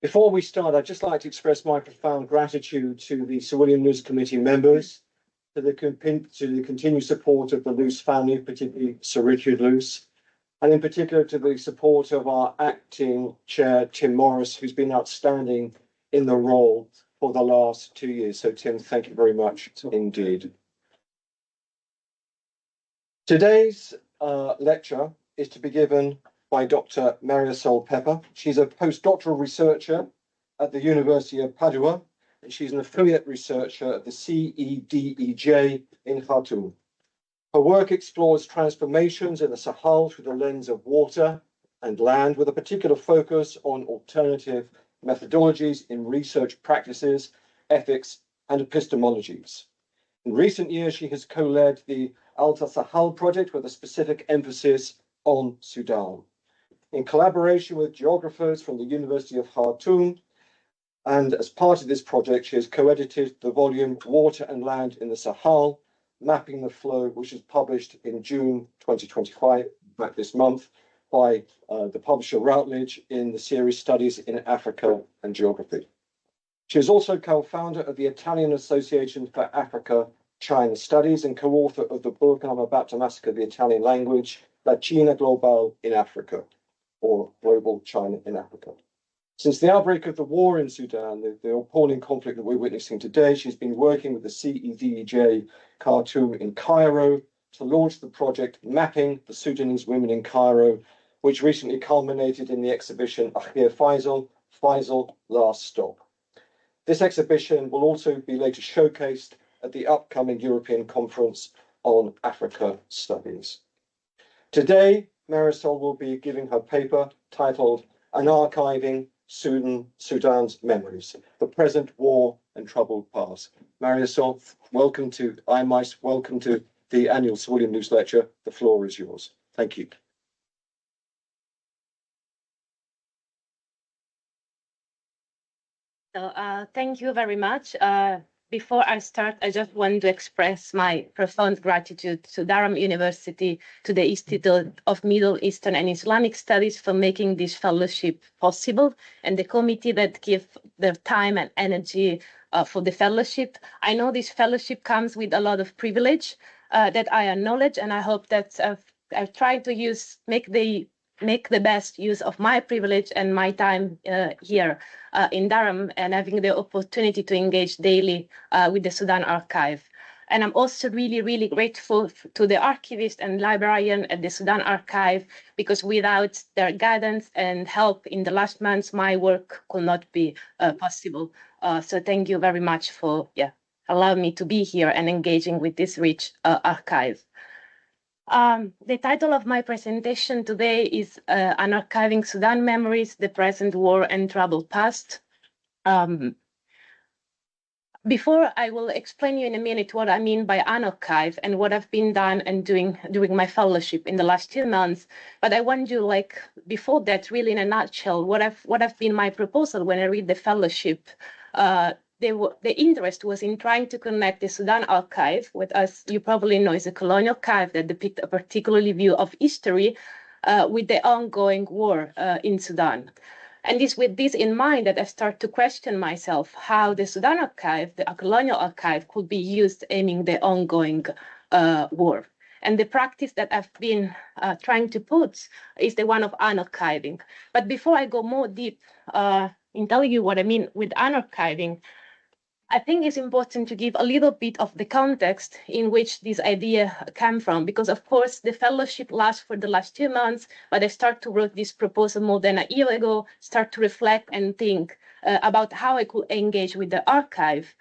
Before we start, I'd just like to express my profound gratitude to the Sir William Luce Committee members, to the continued support of the Luce family, particularly Sir Richard Luce, and in particular to the support of our acting chair, Tim Morris, who's been outstanding in the role for the last 2 years. So, Tim, thank you very much indeed. Today's lecture is to be given by Dr. Mariasole Pepa. She's a postdoctoral researcher at the University of Padua, and she's an affiliate researcher at the CEDEJ in Khartoum. Her work explores transformations in the Sahel through the lens of water and land, with a particular focus on alternative methodologies in research practices, ethics, and epistemologies. In recent years, she has co-led the Alta Sahel project with a specific emphasis on Sudan. In collaboration with geographers from the University of Khartoum, and as part of this project, she has co-edited the volume Water and Land in the Sahel, Mapping the Flow, which was published in June 2025, back this month, by the publisher Routledge in the series Studies in Africa and Geography. She is also co-founder of the Italian Association for Africa-China Studies and co-author of the book, and I'm about to massacre the Italian language, La Cina Global in Africa, or Global China in Africa. Since the outbreak of the war in Sudan, the appalling conflict that we're witnessing today, she's been working with the CEDEJ Khartoum in Cairo to launch the project Mapping the Sudanese Women in Cairo, which recently culminated in the exhibition Akhir Faisal, Faisal Last Stop. This exhibition will also be later showcased at the upcoming European Conference on Africa Studies. Today, Mariasole will be giving her paper titled Unarchiving Sudan's Memories, the Present War and Troubled Past. Mariasole, welcome to IMICE, welcome to the annual Sir William Luce Lecture. The floor is yours. Thank you. So, thank you very much. Before I start, I just want to express my profound gratitude to Durham University, to the Institute of Middle Eastern and Islamic Studies for making this fellowship possible, and the committee that give their time and energy for the fellowship. I know this fellowship comes with a lot of privilege that I acknowledge, and I hope that I've tried to make the best use of my privilege and my time here in Durham, and having the opportunity to engage daily with the Sudan Archive. And I'm also really, really grateful to the archivist and librarian at the Sudan Archive, because without their guidance and help in the last months, my work could not be possible. So thank you very much for allowing me to be here and engaging with this rich archive. The title of my presentation today is Unarchiving Sudan Memories, the Present War and Troubled Past. Before I will explain you in a minute what I mean by unarchive and what I've been done and doing during my fellowship in the last 2 months, but I want you, before that, really in a nutshell, what have been my proposal when I read the fellowship. The interest was in trying to connect the Sudan Archive, which, as you probably know, is a colonial archive that depicts a particular view of history, with the ongoing war in Sudan. And it's with this in mind that I start to question myself how the Sudan Archive, the colonial archive, could be used aiming the ongoing war. And the practice that I've been trying to put is the one of unarchiving. But before I go more deep in telling you what I mean with unarchiving, I think it's important to give a little bit of the context in which this idea came from, because of course the fellowship lasts for the last 2 months, but I start to write this proposal more than a year ago, start to reflect and think about how I could engage with the archive.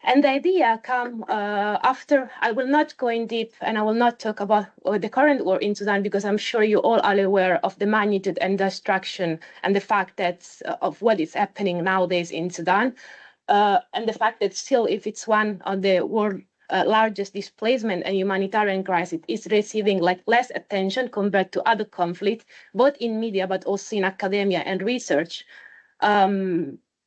And the idea came after. I will not go in deep and I will not talk about the current war in Sudan, because I'm sure you all are aware of the magnitude and destruction and the fact that of what is happening nowadays in Sudan. And the fact that still, if it's one of the world's largest displacement and humanitarian crisis, is receiving less attention compared to other conflicts, both in media but also in academia and research.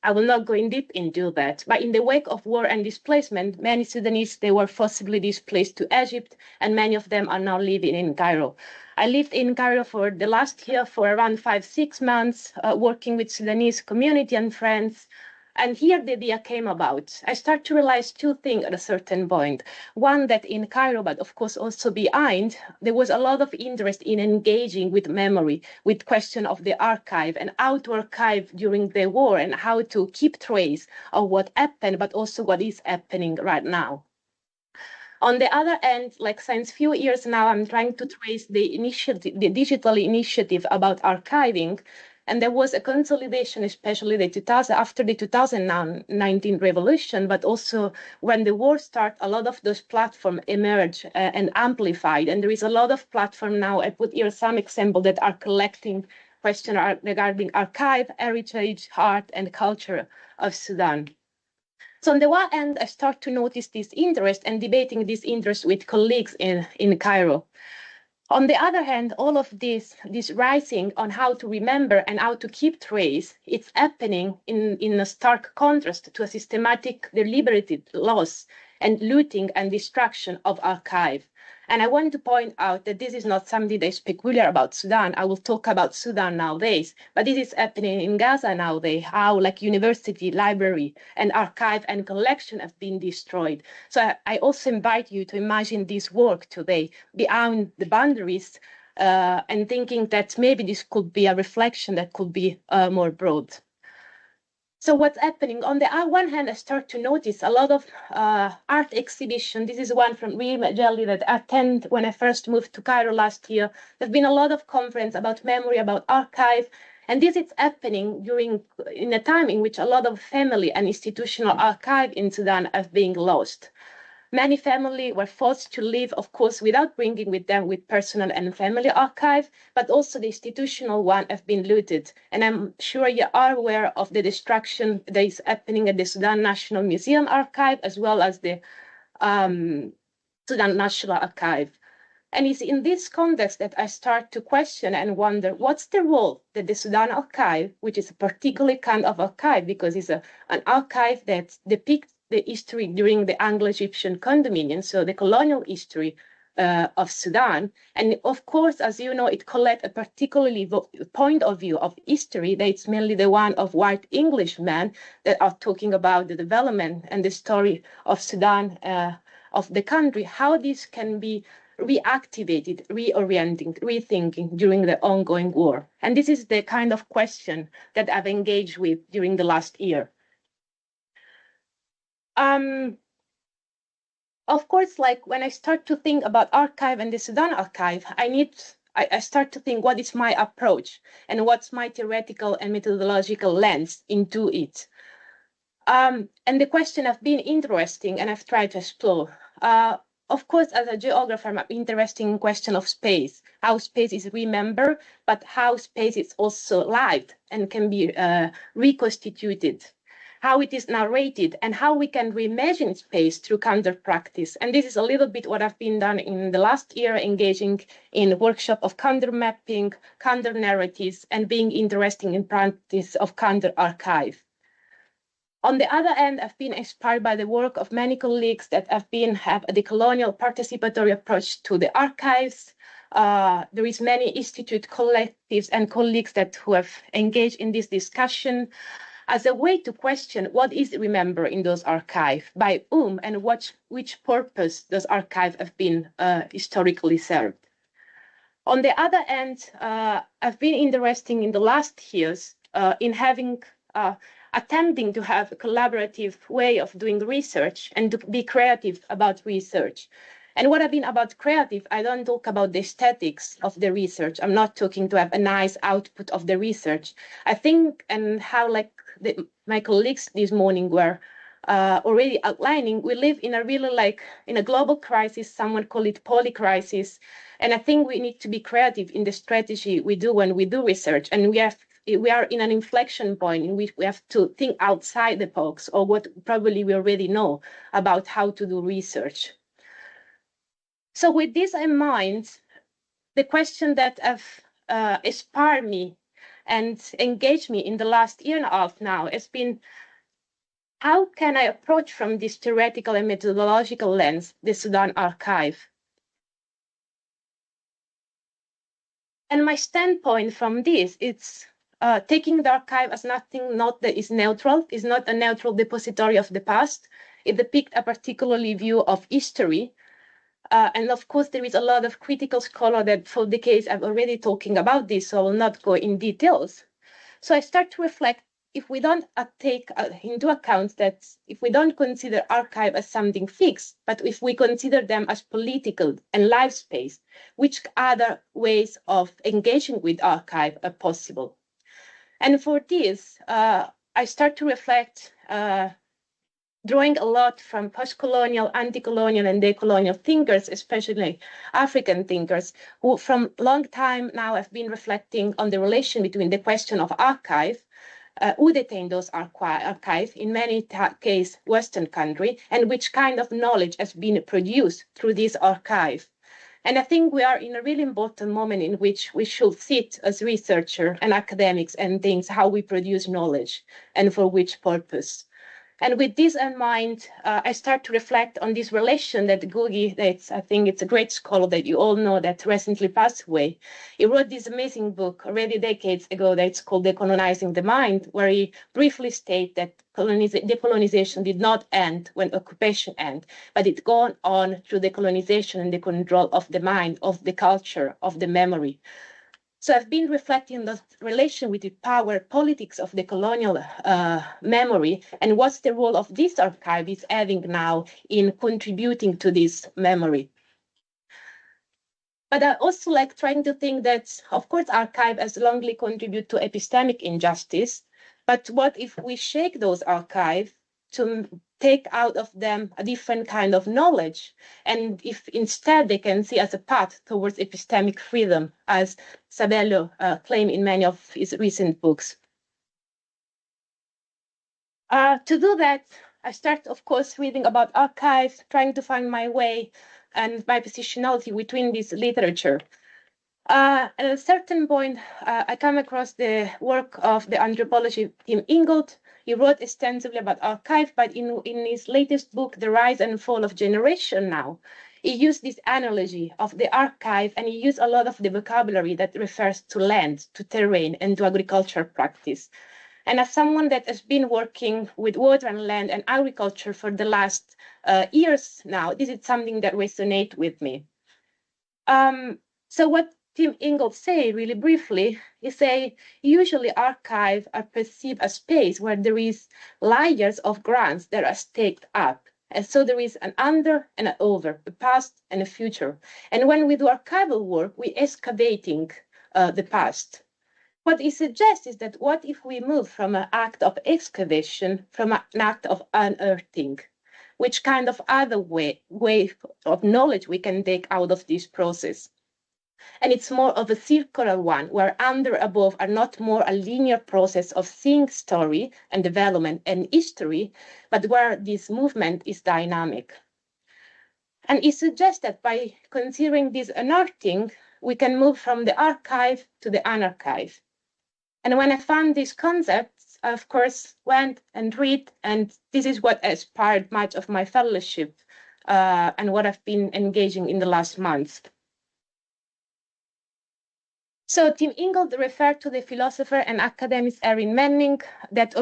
I will not go in deep into that, but in the wake of war and displacement, many Sudanese, they were forcibly displaced to Egypt, and many of them are now living in Cairo. I lived in Cairo for the last year for around 5-6 months, working with Sudanese community and friends. And here the idea came about. I started to realize two things at a certain point. One, that in Cairo, but of course also behind, there was a lot of interest in engaging with memory, with question of the archive and how to archive during the war and how to keep trace of what happened, but also what is happening right now. On the other hand, like since few years now, I'm trying to trace the initiative, the digital initiative about archiving. And there was a consolidation, especially after the 2019 revolution, but also when the war started, a lot of those platforms emerged and amplified. And there is a lot of platform now. I put here some examples that are collecting questions regarding archive, heritage, art, and culture of Sudan. So on the one hand, I start to notice this interest and debating this interest with colleagues in Cairo. On the other hand, all of this rising on how to remember and how to keep trace, it's happening in a stark contrast to a systematic, deliberated loss and looting and destruction of archive. And I want to point out that this is not something that is peculiar about Sudan. I will talk about Sudan nowadays, but this is happening in Gaza nowadays, how like university, library, and archive and collection have been destroyed. So I also invite you to imagine this work today beyond the boundaries and thinking that maybe this could be a reflection that could be more broad. So what's happening? On the one hand, I start to notice a lot of art exhibition. This is one from Real Jelly that I attend when I first moved to Cairo last year. There's been a lot of conference about memory, about archive. And this is happening in a time in which a lot of family and institutional archive in Sudan have been lost. Many families were forced to leave, of course, without bringing with them with personal and family archive, but also the institutional one have been looted. And I'm sure you are aware of the destruction that is happening at the Sudan National Museum Archive, as well as the Sudan National Archive. And it's in this context that I start to question and wonder, what's the role that the Sudan Archive, which is a particular kind of archive because it's an archive that depicts the history during the Anglo-Egyptian condominium, so the colonial history of Sudan. And of course, as you know, it collects a particularly point of view of history that's mainly the one of white Englishmen that are talking about the development and the story of Sudan, of the country, how this can be reactivated, reorienting, rethinking during the ongoing war. And this is the kind of question that I've engaged with during the last year. Of course, like when I start to think about archive and the Sudan archive, I start to think what is my approach and what's my theoretical and methodological lens into it. And the question have been interesting and I've tried to explore. Of course, as a geographer, I'm interested in question of space, how space is remembered, but how space is also lived and can be reconstituted, how it is narrated, and how we can reimagine space through counter practice. And this is a little bit what I've been done in the last year, engaging in workshop of counter mapping, counter narratives, and being interested in practice of counter archive. On the other hand, I've been inspired by the work of many colleagues that have a decolonial participatory approach to the archives. There is many institute collectives and colleagues who have engaged in this discussion as a way to question what is remembered in those archives, by whom, and which purpose those archives have been historically served. On the other hand, I've been interested in the last years in attempting to have a collaborative way of doing research and to be creative about research. And what I've been about creative, I don't talk about the aesthetics of the research. I'm not talking to have a nice output of the research. I think, and how my colleagues this morning were already outlining, we live in a really in a global crisis, someone call it polycrisis. And I think we need to be creative in the strategy we do when we do research. And we are in an inflection point in which we have to think outside the box or what probably we already know about how to do research. So with this in mind, the question that have inspired me and engaged me in the last year and a half now has been, how can I approach from this theoretical and methodological lens the Sudan archive? And my standpoint from this, it's taking the archive as nothing not that is neutral, is not a neutral depository of the past. It depicts a particularly view of history. And of course, there is a lot of critical scholar that for decades I've already talking about this, so I will not go in details. So I start to reflect, if we don't take into account that if we don't consider archive as something fixed, but if we consider them as political and life space, which other ways of engaging with archive are possible? And for this, I start to reflect, drawing a lot from post-colonial, anti-colonial, and decolonial thinkers, especially African thinkers, who from long time now have been reflecting on the relation between the question of archive, who detain those archives, in many cases Western country, and which kind of knowledge has been produced through this archive. And I think we are in a really important moment in which we should sit as researchers and academics and things, how we produce knowledge and for which purpose. And with this in mind, I start to reflect on this relation that Gugi, I think it's a great scholar that you all know that recently passed away. He wrote this amazing book already decades ago that's called Decolonizing the Mind, where he briefly states that decolonization did not end when occupation ended, but it gone on through decolonization and the control of the mind, of the culture, of the memory. So I've been reflecting on the relation with the power politics of the colonial memory and what's the role of this archive is having now in contributing to this memory. But I also like trying to think that, of course, archive has longly contributed to epistemic injustice, but what if we shake those archives to take out of them a different kind of knowledge, and if instead they can see as a path towards epistemic freedom, as Sabello claimed in many of his recent books. To do that, I start, of course, reading about archives, trying to find my way and my positionality within this literature. At a certain point, I come across the work of the anthropologist Tim Ingold. He wrote extensively about archive, but in his latest book, The Rise and Fall of Generation Now, he used this analogy of the archive, and he used a lot of the vocabulary that refers to land, to terrain, and to agriculture practice. And as someone that has been working with water and land and agriculture for the last years now, this is something that resonates with me. So what Tim Ingold say really briefly is say usually archives are perceived as space where there is layers of grounds that are staked up. And so there is an under and an over, a past and a future. And when we do archival work, we're excavating the past. What he suggests is that what if we move from an act of excavation, from an act of unearthing, which kind of other way of knowledge we can take out of this process? And it's more of a circular one, where under above are not more a linear process of seeing story and development and history, but where this movement is dynamic. And he suggests that by considering this unearthing, we can move from the archive to the unarchive. And when I found these concepts, I, of course, went and read, and this is what inspired much of my fellowship and what I've been engaging in the last months. So Tim Ingold referred to the philosopher and academic Erin Manning that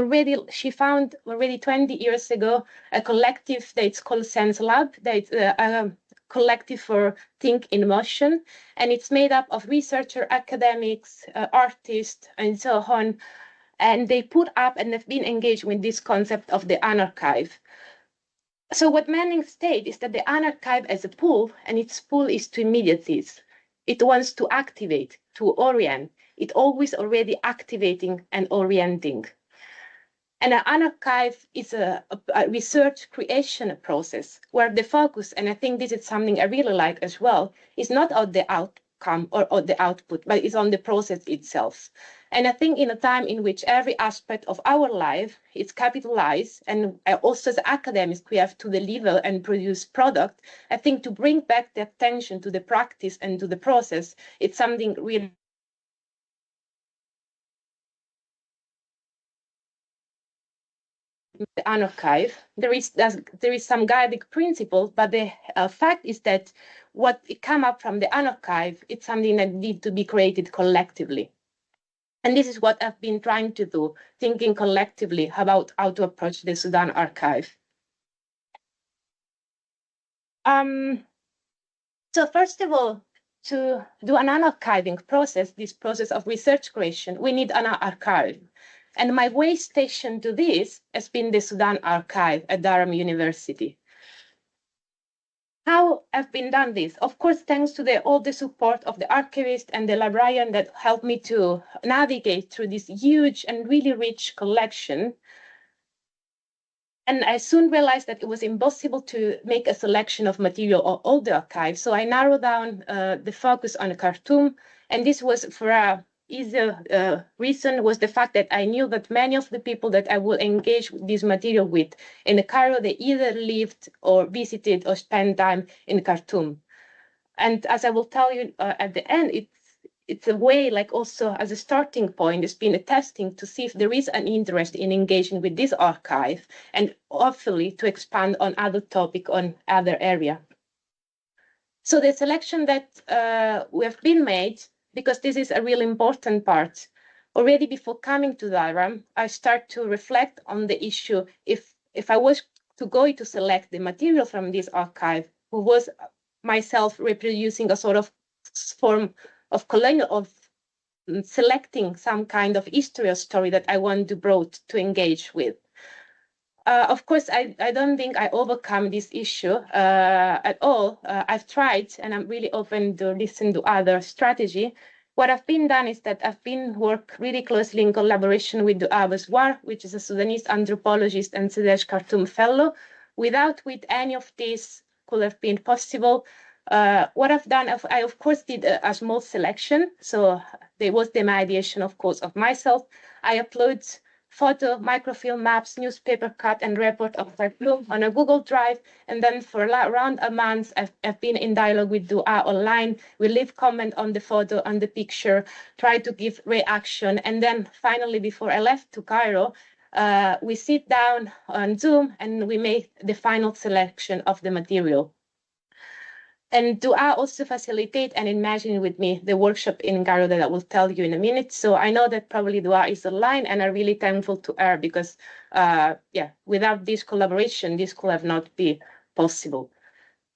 she found already 20 years ago a collective that's called Sense Lab, that's a collective for Think in Motion, and it's made up of researchers, academics, artists, and so on. And they put up and have been engaged with this concept of the unarchive. So what Manning stated is that the unarchive as a pull, and its pull is to immediacies. It wants to activate, to orient. It always already activating and orienting. And an unarchive is a research creation process where the focus, and I think this is something I really like as well, is not on the outcome or the output, but it's on the process itself. And I think in a time in which every aspect of our life is capitalized, and also as academics, we have to deliver and produce product, I think to bring back the attention to the practice and to the process, it's something really the archive. There is some guiding principle, but the fact is that what come up from the archive, it's something that needs to be created collectively. And this is what I've been trying to do, thinking collectively about how to approach the Sudan archive. So first of all, to do an archiving process, this process of research creation, we need an archive. And my way station to this has been the Sudan archive at Durham University. How I've been done this? Of course, thanks to all the support of the archivist and the librarian that helped me to navigate through this huge and really rich collection. And I soon realized that it was impossible to make a selection of material of all the archives. So I narrowed down the focus on Khartoum. And this was for a easier reason was the fact that I knew that many of the people that I will engage this material with in Cairo, they either lived or visited or spent time in Khartoum. And as I will tell you at the end, it's a way, like also as a starting point, it's been a testing to see if there is an interest in engaging with this archive and hopefully to expand on other topic on other area. So the selection that we have been made, because this is a really important part, already before coming to Durham, I start to reflect on the issue if I was to go to select the material from this archive, who was myself reproducing a sort of form of colonial, of selecting some kind of history or story that I want to brought to engage with. Of course, I don't think I overcome this issue at all. I've tried, and I'm really open to listen to other strategy. What I've been done is that I've been work really closely in collaboration with Du'a War, which is a Sudanese anthropologist and Sudesh Khartoum fellow. Without which any of this could have been possible. What I've done, I of course did a small selection. So there was the mediation, of course, of myself. I upload photo, microfilm maps, newspaper cut, and report of Khartoum on a Google Drive. And then for around a month, I've been in dialogue with Du'a online. We leave comment on the photo, on the picture, try to give reaction. And then finally, before I left to Cairo, we sit down on Zoom and we make the final selection of the material. And Du'a also facilitate and imagine with me the workshop in Cairo that I will tell you in a minute. So I know that probably Du'a is online, and I'm really thankful to her because, without this collaboration, this could have not been possible.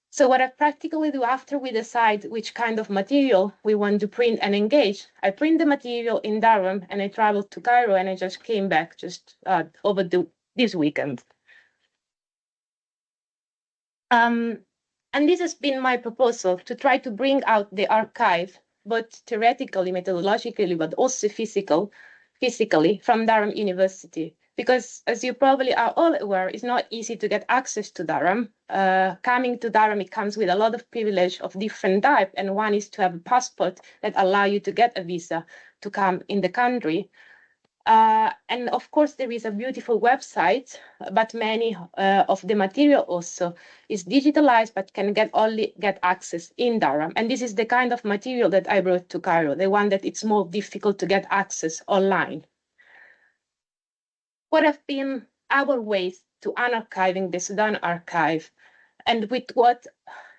So what I practically do after we decide which kind of material we want to print and engage, I print the material in Durham and I traveled to Cairo and I just came back just over this weekend. And this has been my proposal to try to bring out the archive, both theoretically, methodologically, but also physically from Durham University. Because as you probably are all aware, it's not easy to get access to Durham. Coming to Durham, it comes with a lot of privilege of different type. And one is to have a passport that allow you to get a visa to come in the country. And of course, there is a beautiful website, but many of the material also is digitalized, but can only get access in Durham. And this is the kind of material that I brought to Cairo, the one that it's more difficult to get access online. What have been our ways to unarchiving the Sudan archive, and with what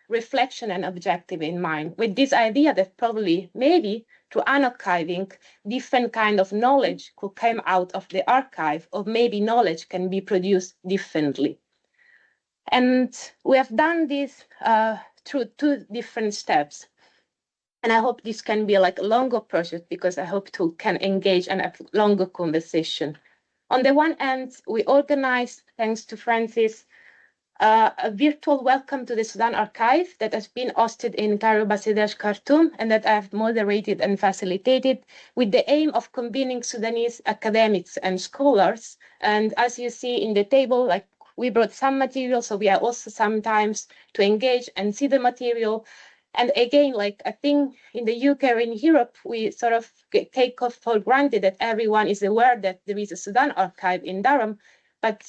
reflection and objective in mind, with this idea that probably maybe through unarchiving, different kind of knowledge could come out of the archive, or maybe knowledge can be produced differently. And we have done this through two different steps. And I hope this can be like a longer project because I hope to can engage and have longer conversation. On the one hand, we organized, thanks to Francis, a virtual welcome to the Sudan archive that has been hosted in Cairo, Bangladesh, Khartoum, and that I've moderated and facilitated with the aim of convening Sudanese academics and scholars. And as you see in the table, like we brought some material, so we are also sometimes to engage and see the material. And again, like I think in the UK or in Europe, we sort of take for granted that everyone is aware that there is a Sudan archive in Durham. But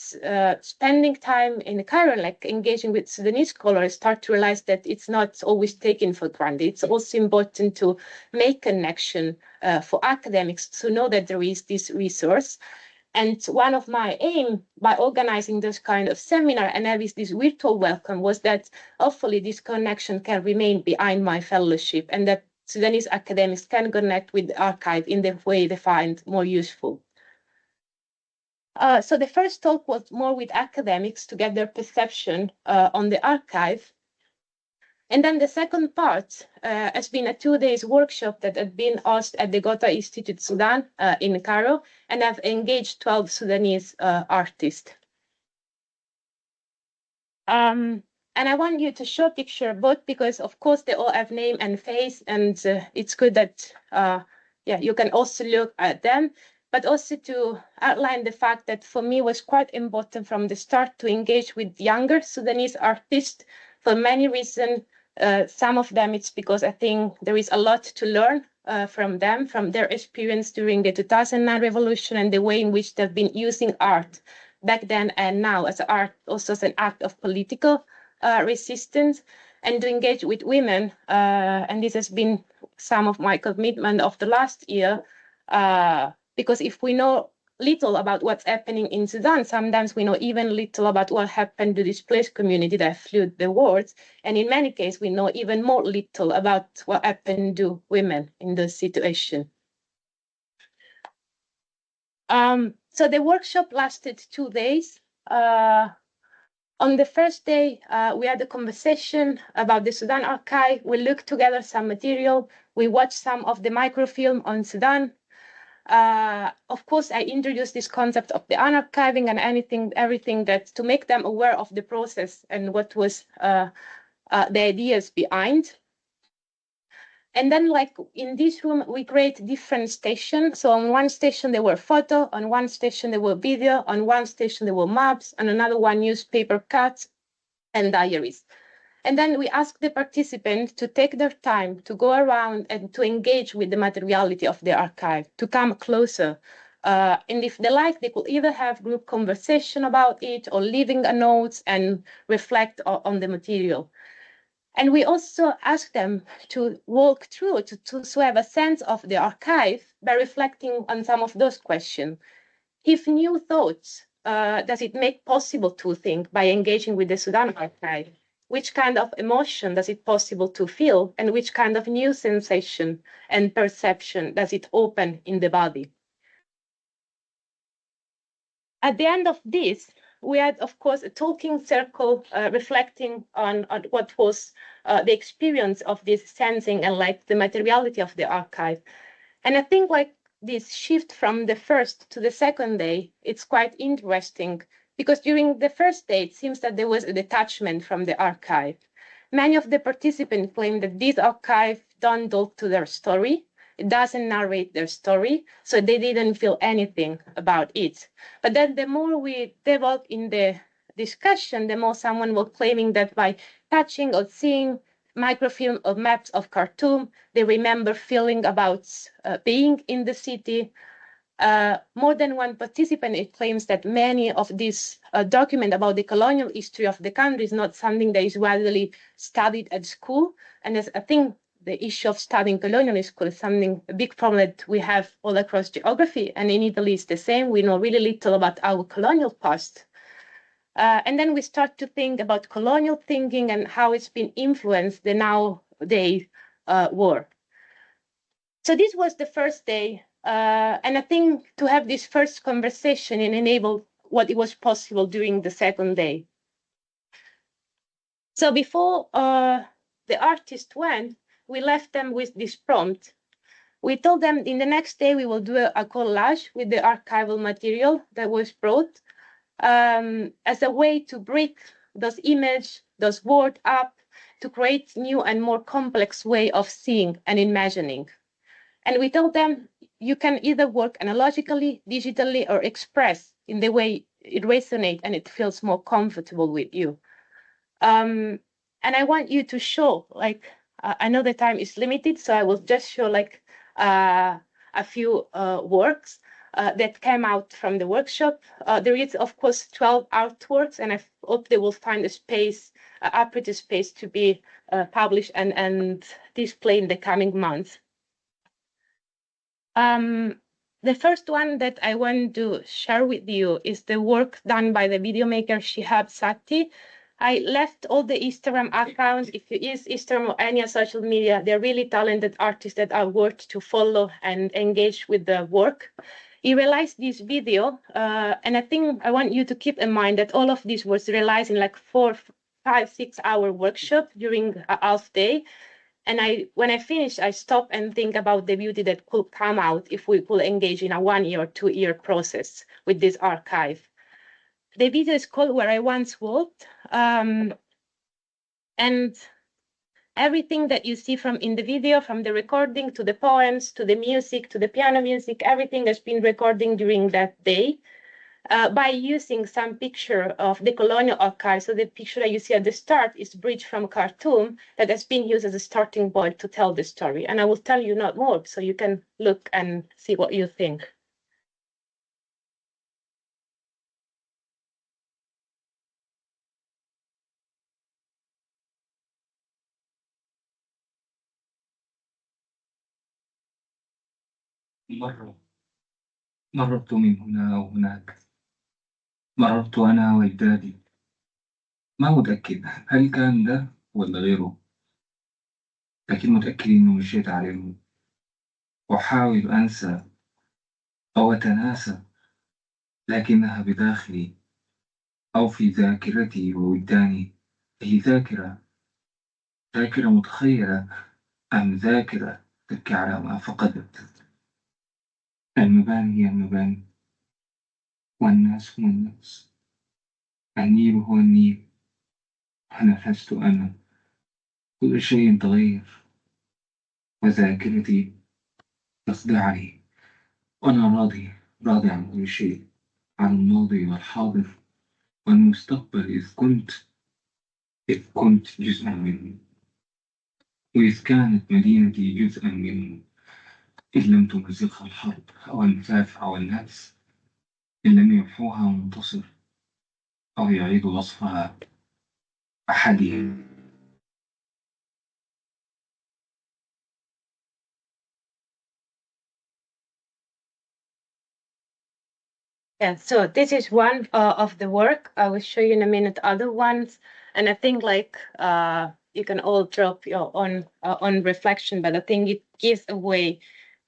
spending time in Cairo, like engaging with Sudanese scholars, start to realize that it's not always taken for granted. It's also important to make connection for academics to know that there is this resource. And one of my aim by organizing this kind of seminar and having this virtual welcome was that hopefully this connection can remain behind my fellowship and that Sudanese academics can connect with the archive in the way they find more useful. So the first talk was more with academics to get their perception on the archive. And then the second part has been a 2-day workshop that had been hosted at the Gotha Institute Sudan in Cairo, and I've engaged 12 Sudanese artists. And I want you to show a picture both because, of course, they all have name and face, and it's good that you can also look at them, but also to outline the fact that for me was quite important from the start to engage with younger Sudanese artists for many reasons. Some of them it's because I think there is a lot to learn from them, from their experience during the 2009 revolution and the way in which they've been using art back then and now as art, also as an act of political resistance, and to engage with women. And this has been some of my commitment of the last year, because if we know little about what's happening in Sudan, sometimes we know even little about what happened to displaced community that fled the wars. And in many cases, we know even more little about what happened to women in this situation. So the workshop lasted 2 days. On the first day, we had a conversation about the Sudan archive. We looked together some material. We watched some of the microfilm on Sudan. Of course, I introduced this concept of the unarchiving and everything that to make them aware of the process and what was the ideas behind. And then, like in this room, we create different stations. So on one station, there were photo, on one station, there were video, on one station, there were maps, and another one newspaper cuts and diaries. And then we ask the participants to take their time to go around and to engage with the materiality of the archive, to come closer. And if they like, they could either have group conversation about it or leaving a note and reflect on the material. And we also ask them to walk through, to have a sense of the archive by reflecting on some of those questions. If new thoughts, does it make possible to think by engaging with the Sudan archive? Which kind of emotion does it possible to feel? And which kind of new sensation and perception does it open in the body? At the end of this, we had, of course, a talking circle reflecting on what was the experience of this sensing and like the materiality of the archive. And I think like this shift from the first to the second day, it's quite interesting because during the first day, it seems that there was a detachment from the archive. Many of the participants claim that this archive don't talk to their story. It doesn't narrate their story, so they didn't feel anything about it. But then the more we develop in the discussion, the more someone was claiming that by touching or seeing microfilm or maps of Khartoum, they remember feeling about being in the city. More than one participant claims that many of these documents about the colonial history of the country is not something that is widely studied at school. And as I think the issue of studying colonial school is something, a big problem that we have all across geography. And in Italy, it's the same. We know really little about our colonial past. And then we start to think about colonial thinking and how it's been influenced the nowadays war. So this was the first day. And I think to have this first conversation and enable what it was possible during the second day. So before the artist went, we left them with this prompt. We told them in the next day we will do a collage with the archival material that was brought as a way to break those images, those words up, to create new and more complex way of seeing and imagining. And we told them you can either work analogically, digitally, or express in the way it resonates and it feels more comfortable with you. And I want you to show, like, I know the time is limited, so I will just show like a few works that came out from the workshop. There is, of course, 12 artworks, and I hope they will find a space, appropriate space to be published and displayed in the coming months. The first one that I want to share with you is the work done by the video maker Shihab Sati. I left all the Instagram accounts. If you use Instagram or any social media, they're really talented artists that are worth to follow and engage with the work. He realized this video, and I think I want you to keep in mind that all of this was realized in like 4, 5, 6 hour workshop during a half day. And when I finished, I stopped and think about the beauty that could come out if we could engage in a 1 year or 2 year process with this archive. The video is called Where I Once Walked. And everything that you see in the video, from the recording to the poems, to the music, to the piano music, everything has been recording during that day. By using some picture of the colonial archive. So the picture that you see at the start is bridge from Khartoum that has been used as a starting point to tell the story. And I will tell you not more, so you can look and see what you think. مررت من هنا وهناك. مررت أنا وأجدادي. ما متأكد هل كان ده ولا غيره، لكن متأكد إنه مشيت عليهم. أحاول أنسى أو أتناسى، لكنها بداخلي أو في ذاكرتي ووجداني. هي ذاكرة متخيلة أم ذاكرة تبكي على ما فقدت. المباني هي المباني، والناس هم الناس. النيل هو النيل، ونفست أنا. كل شيء تغير، وذاكرتي تخدعني. وأنا راضي عن كل شيء، عن الماضي والحاضر والمستقبل، إذ كنت جزءا منه، وإذ كانت مدينتي جزءا منه. إن لم تمزقها الحرب أو الجفاف أو الناس، إن لم يمحوها منتصر أو يعيد وصفها أحدهم. Yeah, so this is one of the work. I will show you in a minute other ones. And I think you can all drop your own reflection, but I think it gives a way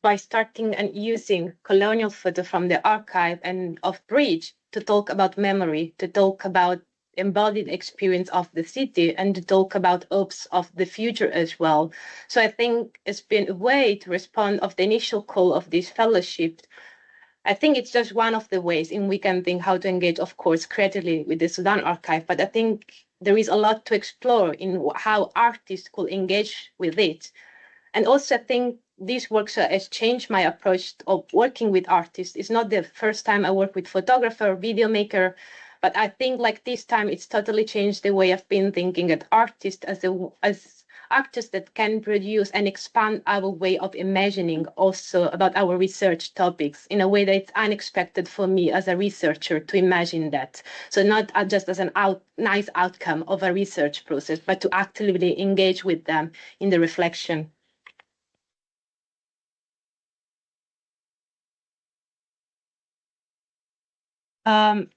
by starting and using colonial photo from the archive and of Bridge to talk about memory, to talk about embodied experience of the city, and to talk about hopes of the future as well. So I think it's been a way to respond of the initial call of this fellowship. I think it's just one of the ways in we can think how to engage, of course, creatively with the Sudan archive. But I think there is a lot to explore in how artists could engage with it. And also, I think this workshop has changed my approach of working with artists. It's not the first time I work with photographer, video maker, but I think like this time it's totally changed the way I've been thinking at artists as actors that can produce and expand our way of imagining also about our research topics in a way that it's unexpected for me as a researcher to imagine that. So not just as an nice outcome of a research process, but to actively engage with them in the reflection.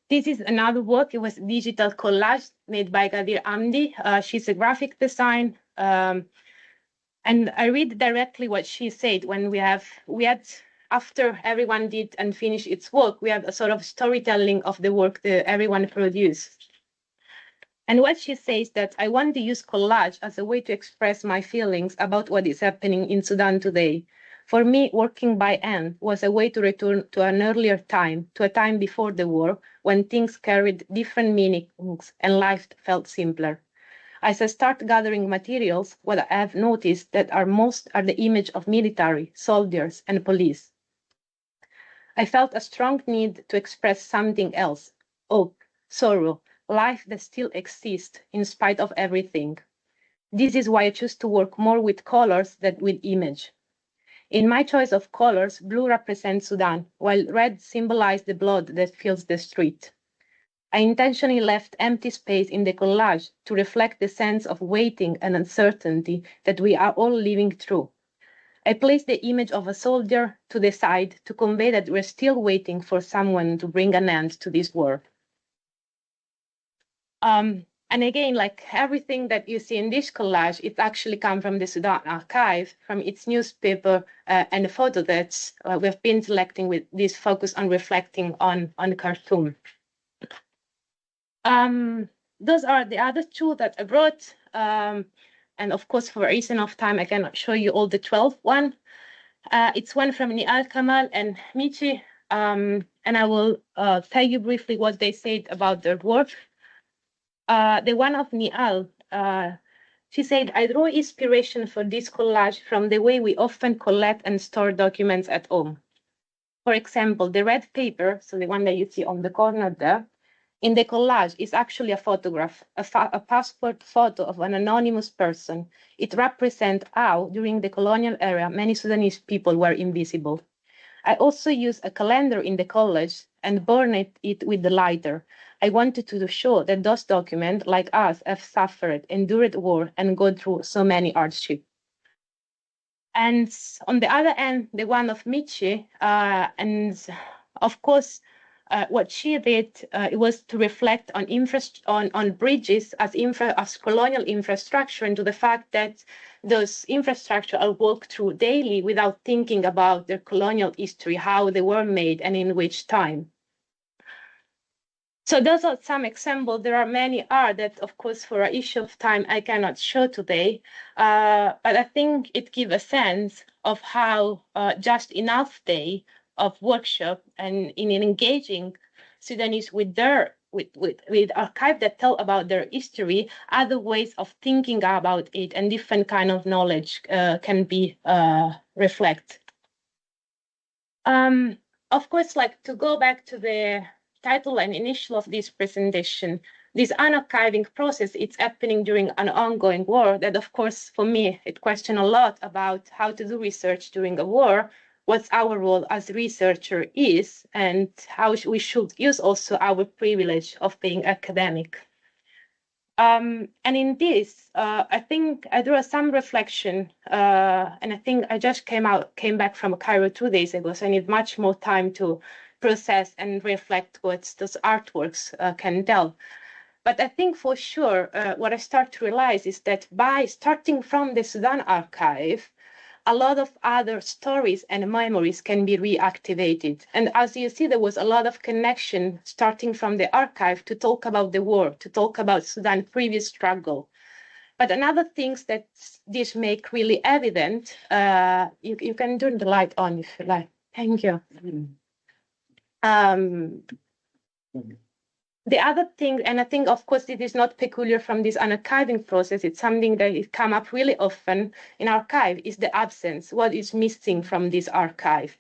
This is another work. It was digital collage made by Gadir Amdi. She's a graphic design. And I read directly what she said when we had, after everyone did and finished its work, we have a sort of storytelling of the work that everyone produced. And what she says that I want to use collage as a way to express my feelings about what is happening in Sudan today. For me, working by hand was a way to return to an earlier time, to a time before the war, when things carried different meanings and life felt simpler. As I start gathering materials, what I have noticed that are the image of military, soldiers, and police. I felt a strong need to express something else, hope, sorrow, life that still exists in spite of everything. This is why I choose to work more with colors than with image. In my choice of colors, blue represents Sudan, while red symbolizes the blood that fills the street. I intentionally left empty space in the collage to reflect the sense of waiting and uncertainty that we are all living through. I placed the image of a soldier to the side to convey that we're still waiting for someone to bring an end to this war. And again, like everything that you see in this collage, it actually comes from the Sudan archive, from its newspaper and the photo that we've been selecting with this focus on reflecting on Khartoum. Those are the other two that I brought. And of course, for reason of time, I cannot show you all the 12 one. It's one from Nial Kamal and Michi. And I will tell you briefly what they said about their work. The one of Nial, she said, I draw inspiration for this collage from the way we often collect and store documents at home. For example, the red paper, so the one that you see on the corner there, in the collage is actually a photograph, a passport photo of an anonymous person. It represents how, during the colonial era, many Sudanese people were invisible. I also used a calendar in the collage and burned it with the lighter. I wanted to show that those documents, like us, have suffered, endured war, and gone through so many hardships. And on the other end, the one of Michi, and of course, what she did, it was to reflect on bridges as colonial infrastructure, and to the fact that those infrastructure are walked through daily without thinking about their colonial history, how they were made, and in which time. So those are some examples. There are many that, of course, for an issue of time, I cannot show today. But I think it gives a sense of how just enough day of workshop and in engaging Sudanese with archives that tell about their history, other ways of thinking about it and different kind of knowledge can be reflect. Of course, like to go back to the title and initial of this presentation, this unarchiving process, it's happening during an ongoing war that, of course, for me, it questions a lot about how to do research during a war, what our role as a researcher is, and how we should use also our privilege of being academic. And in this, I think I drew some reflection, and I think I just came back from Cairo 2 days ago, so I need much more time to process and reflect what those artworks can tell. But I think for sure, what I start to realize is that by starting from the Sudan archive, a lot of other stories and memories can be reactivated. And as you see, there was a lot of connection starting from the archive to talk about the war, to talk about Sudan's previous struggle. But another things that this make really evident, you can turn the light on if you like. Thank you. The other thing, and I think, of course, it is not peculiar from this archiving process, it's something that it come up really often in archive, is the absence, what is missing from this archive.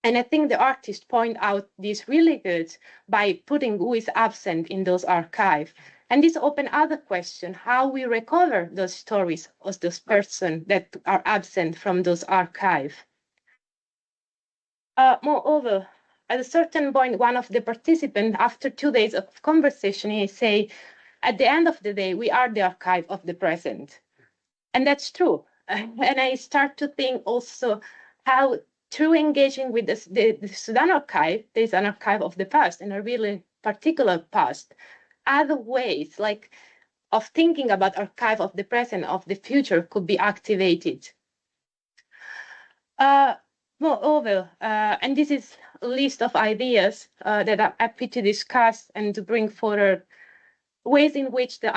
And I think the artists point out this really good by putting who is absent in those archives. And this open other question, how we recover those stories of those persons that are absent from those archives. Moreover, at a certain point, one of the participants, after 2 days of conversation, he say, at the end of the day, we are the archive of the present. And that's true. And I start to think also how through engaging with the Sudan archive, there's an archive of the past and a really particular past. Other ways like of thinking about archive of the present, of the future could be activated. Moreover, and this is a list of ideas that I'm happy to discuss and to bring forward ways in which the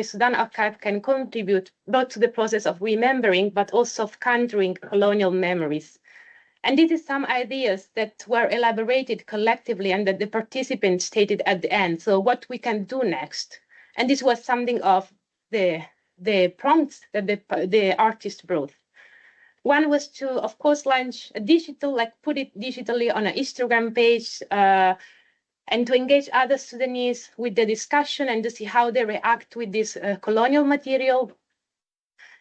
Sudan archive can contribute both to the process of remembering, but also of countering colonial memories. And this is some ideas that were elaborated collectively and that the participants stated at the end. So what we can do next. And this was something of the prompts that the artist brought. One was to, of course, launch a digital, like put it digitally on an Instagram page and to engage other Sudanese with the discussion and to see how they react with this colonial material.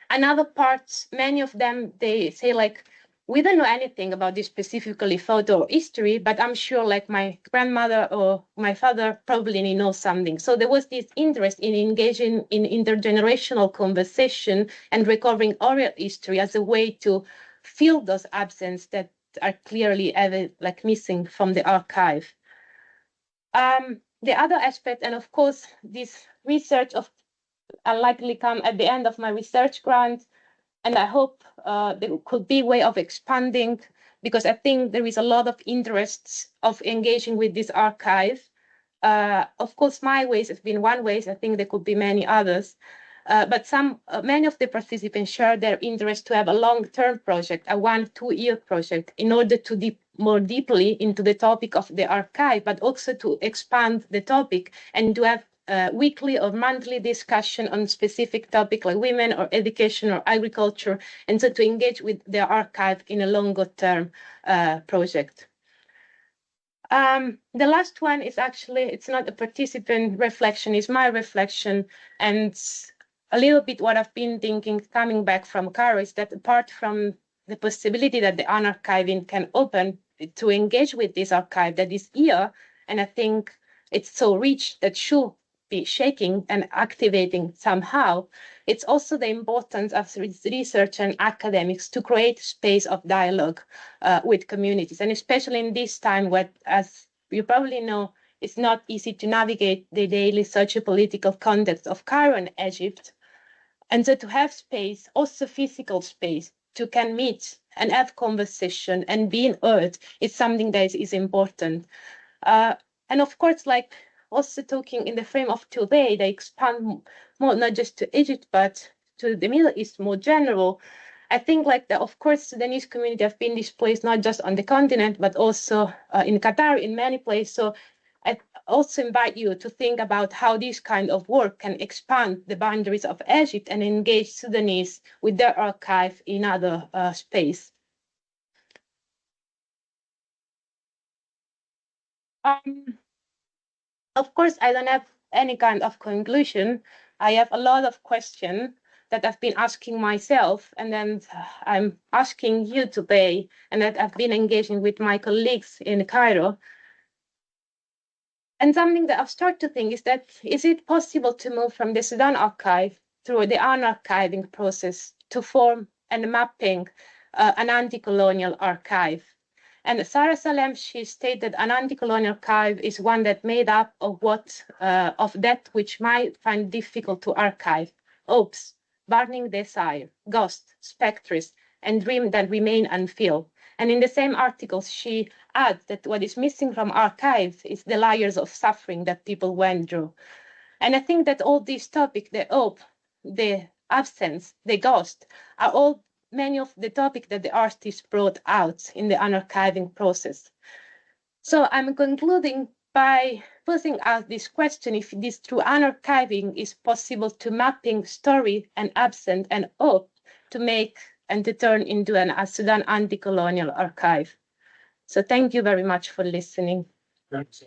Another part, many of them, they say like, We don't know anything about this specifically photo or history, but I'm sure like my grandmother or my father probably knows something. So there was this interest in engaging in intergenerational conversation and recovering oral history as a way to fill those absences that are clearly like missing from the archive. The other aspect, and of course, this research will likely come at the end of my research grant, and I hope there could be a way of expanding, because I think there is a lot of interest of engaging with this archive. Of course, my ways have been one way. I think there could be many others. But many of the participants share their interest to have a long-term project, a 1-2 year project, in order to more deeply into the topic of the archive, but also to expand the topic and to have weekly or monthly discussion on specific topic like women or education or agriculture, and so to engage with the archive in a longer term project. The last one is actually, it's not a participant reflection, it's my reflection, and a little bit what I've been thinking coming back from Cairo is that apart from the possibility that the unarchiving can open to engage with this archive that is here, and I think it's so rich that should be shaking and activating somehow, it's also the importance of research and academics to create space of dialogue with communities, and especially in this time where, as you probably know, it's not easy to navigate the daily socio-political context of Cairo and Egypt. And so to have space, also physical space, to can meet and have conversation and being heard is something that is important. And of course, like also talking in the frame of today, they expand more, not just to Egypt, but to the Middle East more general. I think like that, of course, Sudanese community have been displaced not just on the continent, but also in Qatar, in many places. So I also invite you to think about how this kind of work can expand the boundaries of Egypt and engage Sudanese with their archive in other space. Of course, I don't have any kind of conclusion. I have a lot of questions that I've been asking myself, and then I'm asking you today, and that I've been engaging with my colleagues in Cairo. And something that I've started to think is that, is it possible to move from the Sudan archive through the unarchiving process to form and mapping an anti-colonial archive? And Sarah Salem, she stated an anti-colonial archive is one that made up of that which might find difficult to archive: hopes, burning desire, ghosts, spectres, and dreams that remain unfilled. And in the same article, she adds that what is missing from archives is the layers of suffering that people went through. And I think that all these topics, the hope, the absence, the ghost, are all many of the topics that the artist brought out in the unarchiving process. So I'm concluding by posing out this question: if this through unarchiving is possible to mapping story and absence and hope to make and to turn into a Sudan anti-colonial archive. So thank you very much for listening. Thanks.